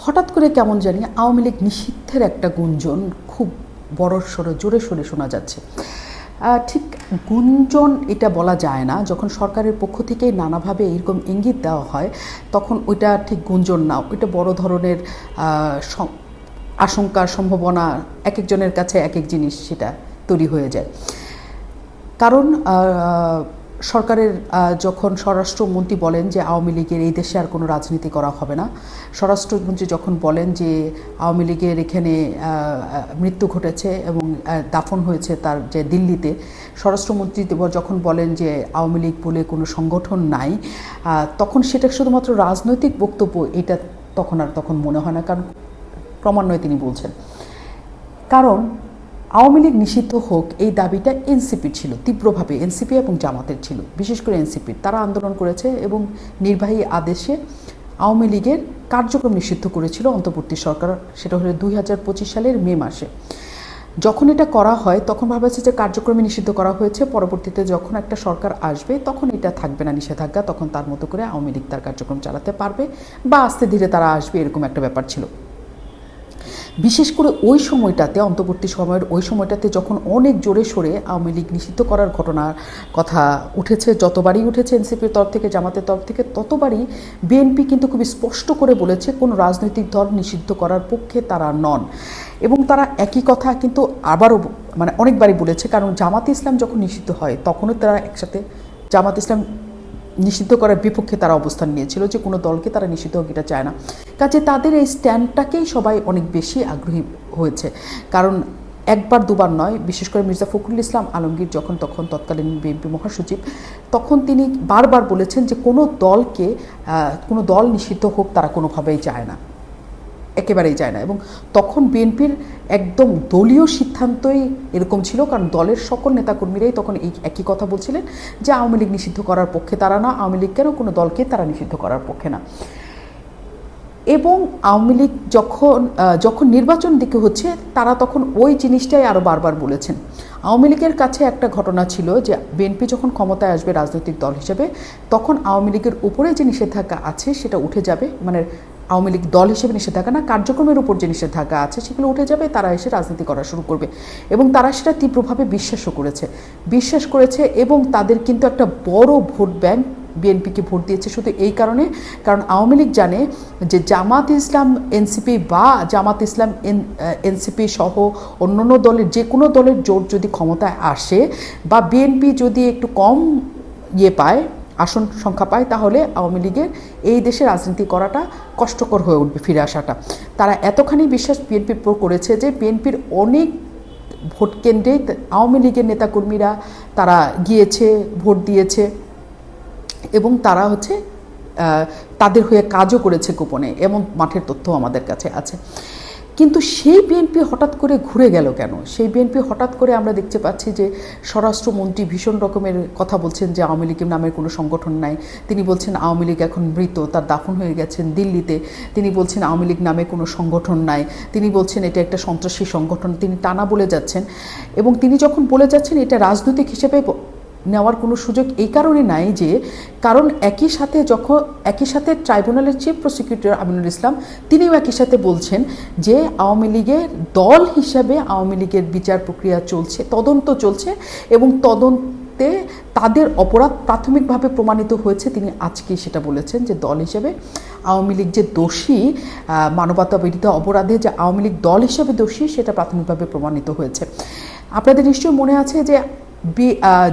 হঠাৎ করে কেমন জানি আওয়ামী লীগ নিষিদ্ধের একটা গুঞ্জন খুব বড়সড় জোরে সোরে শোনা যাচ্ছে। ঠিক গুঞ্জন এটা বলা যায় না, যখন সরকারের পক্ষ থেকে নানাভাবে এরকম ইঙ্গিত দেওয়া হয় তখন ওইটা ঠিক গুঞ্জন না, ওইটা বড় ধরনের আশঙ্কা সম্ভাবনা এক একজনের কাছে এক এক জিনিস সেটা তৈরি হয়ে যায়। কারণ সরকারের যখন স্বরাষ্ট্রমন্ত্রী বলেন যে আওয়ামী লীগের এই দেশে আর কোনো রাজনীতি করা হবে না, স্বরাষ্ট্রমন্ত্রী যখন বলেন যে আওয়ামী লীগের এখানে মৃত্যু ঘটেছে এবং দাফন হয়েছে তার যে দিল্লিতে, স্বরাষ্ট্রমন্ত্রী যখন বলেন যে আওয়ামী লীগ বলে কোনো সংগঠন নাই, তখন সেটা শুধুমাত্র রাজনৈতিক বক্তব্য এটা তখন মনে হয় না, কারণ ক্রমান্বয়ে তিনি বলছেন। কারণ আওয়ামী লীগ নিষিদ্ধ হোক এই দাবিটা এনসিপির ছিল, তীব্রভাবে এনসিপি এবং জামাতের ছিল, বিশেষ করে এনসিপির। তারা আন্দোলন করেছে এবং নির্বাহী আদেশে আওয়ামী লীগের কার্যক্রম নিষিদ্ধ করেছিল অন্তর্বর্তী সরকার, সেটা হলো 2025 সালের মে মাসে। যখন এটা করা হয় তখন ভাবা যাচ্ছে যে কার্যক্রমে নিষিদ্ধ করা হয়েছে, পরবর্তীতে যখন একটা সরকার আসবে তখন এটা থাকবে না নিষেধাজ্ঞা, তখন তার মতো করে আওয়ামী লীগ তার কার্যক্রম চালাতে পারবে বা আস্তে ধীরে তারা আসবে, এরকম একটা ব্যাপার ছিল। বিশেষ করে ওই সময়টাতে, অন্তর্বর্তী সময়ের ওই সময়টাতে যখন অনেক জোরে সোরে আওয়ামী লীগ নিষিদ্ধ করার ঘটনার কথা উঠেছে, যতবারই উঠেছে এনসিপির তরফ থেকে, জামাতের তরফ থেকে, ততবারই বিএনপি কিন্তু খুবই স্পষ্ট করে বলেছে কোনো রাজনৈতিক দল নিষিদ্ধ করার পক্ষে তারা নন। এবং তারা একই কথা কিন্তু আবারও অনেকবারই বলেছে, কারণ জামাতে ইসলাম যখন নিষিদ্ধ হয় তখনও তারা একসাথে জামাতে ইসলাম নিষিদ্ধ করার বিপক্ষে তারা অবস্থান নিয়েছিল, যে কোনো দলকে তারা নিষিদ্ধ হোক এটা চায় না। কাজে তাদের এই স্ট্যান্ডটাকেই সবাই অনেক বেশি আগ্রহী হয়েছে, কারণ একবার দুবার নয়। বিশেষ করে মির্জা ফখরুল ইসলাম আলমগীর যখন তৎকালীন বিএনপি মহাসচিব, তখন তিনি বারবার বলেছেন যে কোনো দল নিষিদ্ধ হোক তারা কোনোভাবেই চায় না, একেবারেই যায় না। এবং তখন বিএনপির একদম দলীয় সিদ্ধান্তই এরকম ছিল, কারণ দলের সকল নেতাকর্মীরাই তখন এই একই কথা বলছিলেন যে আওয়ামী লীগ নিষিদ্ধ করার পক্ষে তারা না, আওয়ামী লীগকেও কোনো দলকে তারা নিষিদ্ধ করার পক্ষে না। এবং আওয়ামী লীগ যখন নির্বাচন দিকে হচ্ছে তারা তখন ওই জিনিসটাই আরও বারবার বলেছেন। আওয়ামী লীগের কাছে একটা ঘটনা ছিল যে বিএনপি যখন ক্ষমতায় আসবে রাজনৈতিক দল হিসেবে, তখন আওয়ামী লীগের উপরে যে নিষেধাজ্ঞা আছে সেটা উঠে যাবে, আওয়ামী লীগ দল হিসেবে নিষেধাজ্ঞা না, কার্যক্রমের উপর যে নিষেধাজ্ঞা আছে সেগুলো উঠে যাবে, তারা এসে রাজনীতি করা শুরু করবে। এবং তারা সেটা তীব্রভাবে বিশ্বাস করেছে এবং তাদের কিন্তু একটা বড় ভোট ব্যাংক বিএনপিকে ভোট দিয়েছে শুধু এই কারণে, কারণ আওয়ামী লীগ জানে যে জামাত ইসলাম এনসিপি বা জামাত ইসলাম এনসিপি সহ অন্যান্য দলের যে কোনো দলের জোট যদি ক্ষমতায় আসে বা বিএনপি যদি একটু কম পায়, আসন সংখ্যা পায়, তাহলে আওয়ামী লীগের এই দেশে রাজনীতি করাটা কষ্টকর হয়ে উঠবে, ফিরে আসাটা। তারা এতখানি বিশ্বাস বিএনপির উপর করেছে যে বিএনপির অনেক ভোট কেন্দ্রে আওয়ামী লীগের নেতাকর্মীরা তারা গিয়েছে, ভোট দিয়েছে এবং তারা তাদের হয়ে কাজও করেছে গোপনে, এমন মাঠের তথ্য আমাদের কাছে আছে। কিন্তু সেই বিএনপি হঠাৎ করে ঘুরে গেল কেন? সেই বিএনপি হঠাৎ করে আমরা দেখতে পাচ্ছি যে স্বরাষ্ট্রমন্ত্রী ভীষণ রকমের কথা বলছেন যে আওয়ামী লীগের নামের কোনো সংগঠন নাই। তিনি বলছেন আওয়ামী লীগ এখন মৃত, তার দাফন হয়ে গেছেন দিল্লিতে। তিনি বলছেন আওয়ামী লীগ নামে কোনো সংগঠন নাই, তিনি বলছেন এটা একটা সন্ত্রাসী সংগঠন, তিনি টানা বলে যাচ্ছেন। এবং তিনি যখন বলে যাচ্ছেন এটা রাজনৈতিক হিসেবে নেওয়ার কোনো সুযোগ এই কারণে নাই যে, কারণ একই সাথে ট্রাইব্যুনালের চিফ প্রসিকিউটর আমিনুল ইসলাম তিনিও একই সাথে বলছেন যে আওয়ামী লীগের দল হিসাবে আওয়ামী লীগের বিচার প্রক্রিয়া চলছে, তদন্ত চলছে এবং তদন্তে তাদের অপরাধ প্রাথমিকভাবে প্রমাণিত হয়েছে। তিনি আজকেই সেটা বলেছেন যে দল হিসেবে আওয়ামী লীগ যে দোষী, মানবতা বিরোধী অপরাধে যে আওয়ামী লীগ দল হিসেবে দোষী সেটা প্রাথমিকভাবে প্রমাণিত হয়েছে। আপনাদের নিশ্চয়ই মনে আছে যে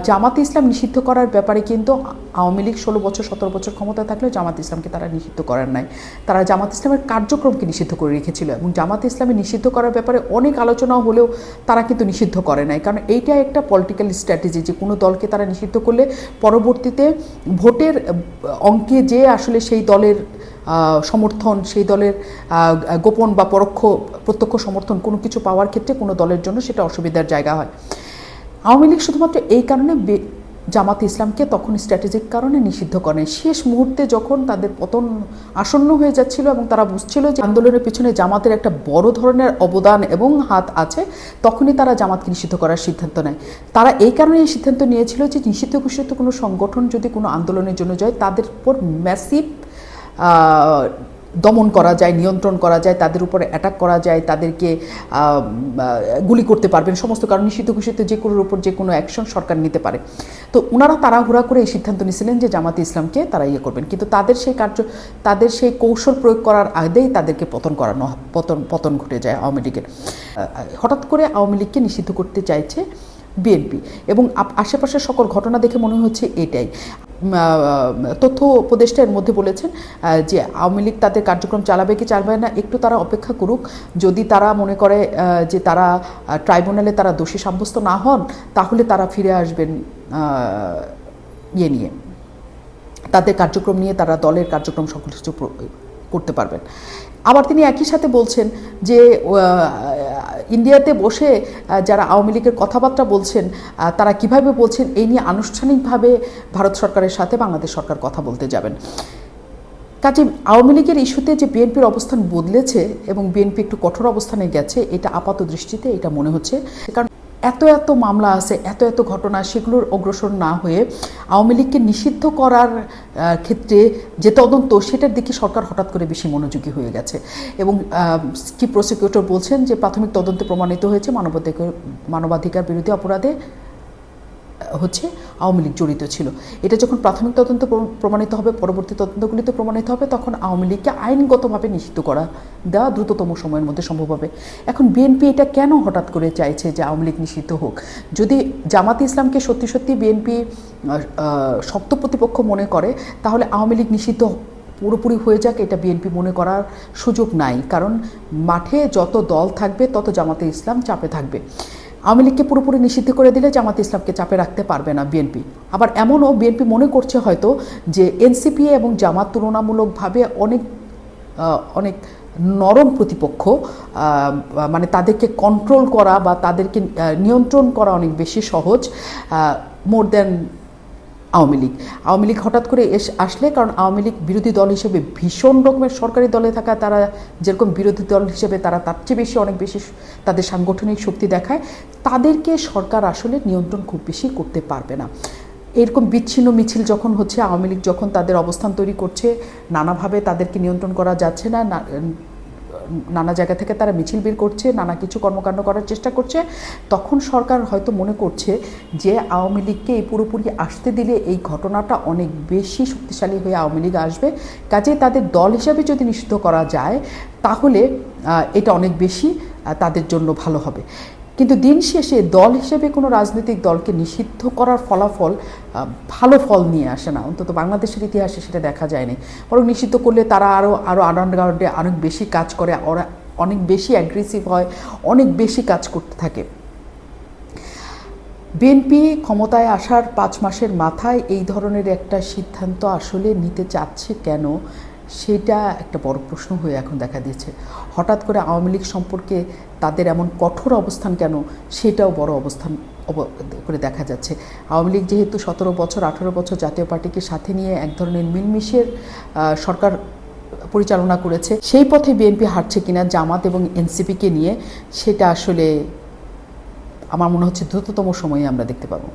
জামাতে ইসলাম নিষিদ্ধ করার ব্যাপারে কিন্তু আওয়ামী লীগ 17 বছর ক্ষমতায় থাকলেও জামাতে ইসলামকে তারা নিষিদ্ধ করার নাই, তারা জামাত ইসলামের কার্যক্রমকে নিষিদ্ধ করে রেখেছিল। এবং জামাতে ইসলামের নিষিদ্ধ করার ব্যাপারে অনেক আলোচনা হলেও তারা কিন্তু নিষিদ্ধ করে নাই, কারণ এইটা একটা পলিটিক্যাল স্ট্র্যাটেজি যে কোনো দলকে তারা নিষিদ্ধ করলে পরবর্তীতে ভোটের অঙ্কে যে আসলে সেই দলের সমর্থন, সেই দলের গোপন বা প্রত্যক্ষ সমর্থন কোনো কিছু পাওয়ার ক্ষেত্রে কোনো দলের জন্য সেটা অসুবিধার জায়গা হয়। আওয়ামী লীগ শুধুমাত্র এই কারণে জামাত ইসলামকে তখন স্ট্র্যাটেজিক কারণে নিষিদ্ধ করে। শেষ মুহূর্তে যখন তাদের পতন আসন্ন হয়ে যাচ্ছিল এবং তারা বুঝছিল যে আন্দোলনের পিছনে জামাতের একটা বড় ধরনের অবদান এবং হাত আছে, তখনই তারা জামাতকে নিষিদ্ধ করার সিদ্ধান্ত নেয়। তারা এই কারণে এই সিদ্ধান্ত নিয়েছিল যে নিষিদ্ধ ঘোষিত কোনো সংগঠন যদি কোনো আন্দোলনের জন্য যায়, তাদের উপর ম্যাসিভ দমন করা যায়, নিয়ন্ত্রণ করা যায়, তাদের উপরে অ্যাটাক করা যায়, তাদেরকে গুলি করতে পারবেন, সমস্ত কারণ নিষিদ্ধ ঘোষিত যে কোনোর উপর যে কোনো অ্যাকশন সরকার নিতে পারে। তো ওনারা তাড়াহুড়া করে এই সিদ্ধান্ত নিয়েছিলেন যে জামাতে ইসলামকে তারা করবেন, কিন্তু তাদের সেই কৌশল প্রয়োগ করার আগেই তাদেরকে পতন ঘটে যায় আওয়ামী লীগের। হঠাৎ করে আওয়ামী লীগকে নিষিদ্ধ করতে চাইছে বিএনপি, এবং আশেপাশের সকল ঘটনা দেখে মনে হচ্ছে এটাই। তথ্য উপদেষ্টা এর মধ্যে বলেছেন যে আওয়ামী লীগ তাদের কার্যক্রম চালাবে কি চালাবে না একটু তারা অপেক্ষা করুক, যদি তারা মনে করে যে তারা ট্রাইব্যুনালে তারা দোষী সাব্যস্ত না হন তাহলে তারা ফিরে আসবেন নিয়ে তাদের কার্যক্রম নিয়ে, তারা দলের কার্যক্রম সকল কিছু করতে পারবেন। আবার তিনি একই সাথে বলছেন যে ইন্ডিয়াতে বসে যারা আওয়ামী লীগের কথাবার্তা বলছেন তারা কিভাবে বলছেন এই নিয়ে আনুষ্ঠানিকভাবে ভারত সরকারের সাথে বাংলাদেশ সরকার কথা বলতে যাবেন। কাজে আওয়ামী লীগের ইস্যুতে যে বিএনপির অবস্থান বদলেছে এবং বিএনপি একটু কঠোর অবস্থানে গেছে, এটা আপাত দৃষ্টিতে এটা মনে হচ্ছে। কারণ এত মামলা আছে, এত ঘটনা, সেগুলোর অগ্রসর না হয়ে আওয়ামী লীগকে নিষিদ্ধ করার ক্ষেত্রে যে তদন্ত, সেটার দিকে সরকার হঠাৎ করে বেশি মনোযোগী হয়ে গেছে। এবং কি প্রসিকিউটর বলছেন যে প্রাথমিক তদন্তে প্রমাণিত হয়েছে মানবাধিকার বিরোধী অপরাধে হচ্ছে আওয়ামী লীগ জড়িত ছিল। এটা যখন প্রাথমিক তদন্ত প্রমাণিত হবে, পরবর্তী তদন্তগুলিতে প্রমাণিত হবে, তখন আওয়ামী লীগকে আইনগতভাবে নিষিদ্ধ করা দেওয়া দ্রুততম সময়ের মধ্যে সম্ভব হবে। এখন বিএনপি এটা কেন হঠাৎ করে চাইছে যে আওয়ামী লীগ নিষিদ্ধ হোক? যদি জামাতে ইসলামকে সত্যি বিএনপি শক্ত প্রতিপক্ষ মনে করে, তাহলে আওয়ামী লীগ নিষিদ্ধ পুরোপুরি হয়ে যাক এটা বিএনপি মনে করার সুযোগ নাই। কারণ মাঠে যত দল থাকবে তত জামাতে ইসলাম চাপে থাকবে। আওয়ামী লীগকে পুরোপুরি নিষিদ্ধ করে দিলে জামাতে ইসলামকে চাপে রাখতে পারবে না বিএনপি। আবার এমনও বিএনপি মনে করছে হয়তো যে এনসিপি এবং জামাত তুলনামূলকভাবে অনেক নরম প্রতিপক্ষ, মানে তাদেরকে কন্ট্রোল করা বা তাদেরকে নিয়ন্ত্রণ করা অনেক বেশি সহজ মোর দ্যান আওয়ামী লীগ হঠাৎ করে আসলে, কারণ আওয়ামী লীগ বিরোধী দল হিসেবে ভীষণ রকমের সরকারি দলে থাকা, তারা যেরকম বিরোধী দল হিসেবে তারা তার চেয়ে অনেক বেশি তাদের সাংগঠনিক শক্তি দেখায়, তাদেরকে সরকার আসলে নিয়ন্ত্রণ খুব বেশি করতে পারবে না। এরকম বিচ্ছিন্ন মিছিল যখন হচ্ছে, আওয়ামী লীগ যখন তাদের অবস্থান তৈরি করছে, নানাভাবে তাদেরকে নিয়ন্ত্রণ করা যাচ্ছে না, নানা জায়গা থেকে তারা মিছিল বের করছে, নানা কিছু কর্মকাণ্ড করার চেষ্টা করছে, তখন সরকার হয়তো মনে করছে যে আওয়ামী লীগকে এই পুরোপুরি আসতে দিলে এই ঘটনাটা অনেক বেশি শক্তিশালী হয়ে আওয়ামী লীগ আসবে। কাজেই তাদের দল হিসাবে যদি নিষিদ্ধ করা যায় তাহলে এটা অনেক বেশি তাদের জন্য ভালো হবে। কিন্তু দিন শেষে দল হিসেবে কোনো রাজনৈতিক দলকে নিষিদ্ধ করার ফলাফল ভালো ফল নিয়ে আসে না, অন্তত বাংলাদেশের ইতিহাসে সেটা দেখা যায়নি। বরং নিষিদ্ধ করলে তারা আরও আন্ডারগ্রাউন্ডে অনেক বেশি কাজ করে, ওরা অনেক বেশি অ্যাগ্রেসিভ হয়, অনেক বেশি কাজ করতে থাকে। বিএনপি ক্ষমতায় আসার 5 মাসের মাথায় এই ধরনের একটা সিদ্ধান্ত আসলে নিতে চাচ্ছে কেন, সেটা একটা বড় প্রশ্ন হয়ে এখন দেখা দিয়েছে। হঠাৎ করে আওয়ামী লীগ সম্পর্কে তাদের এমন কঠোর অবস্থান কেন, সেটাও বড় অবস্থান করে দেখা যাচ্ছে। আওয়ামী লীগ যেহেতু 17 বছর 18 বছর জাতীয় পার্টিকে সাথে নিয়ে এক ধরনের মিলমিশের সরকার পরিচালনা করেছে, সেই পথে বিএনপি হাঁটছে কিনা জামাত এবং এনসিপিকে নিয়ে, সেটা আসলে আমার মনে হচ্ছে দ্রুততম সময়ে আমরা দেখতে পাবো।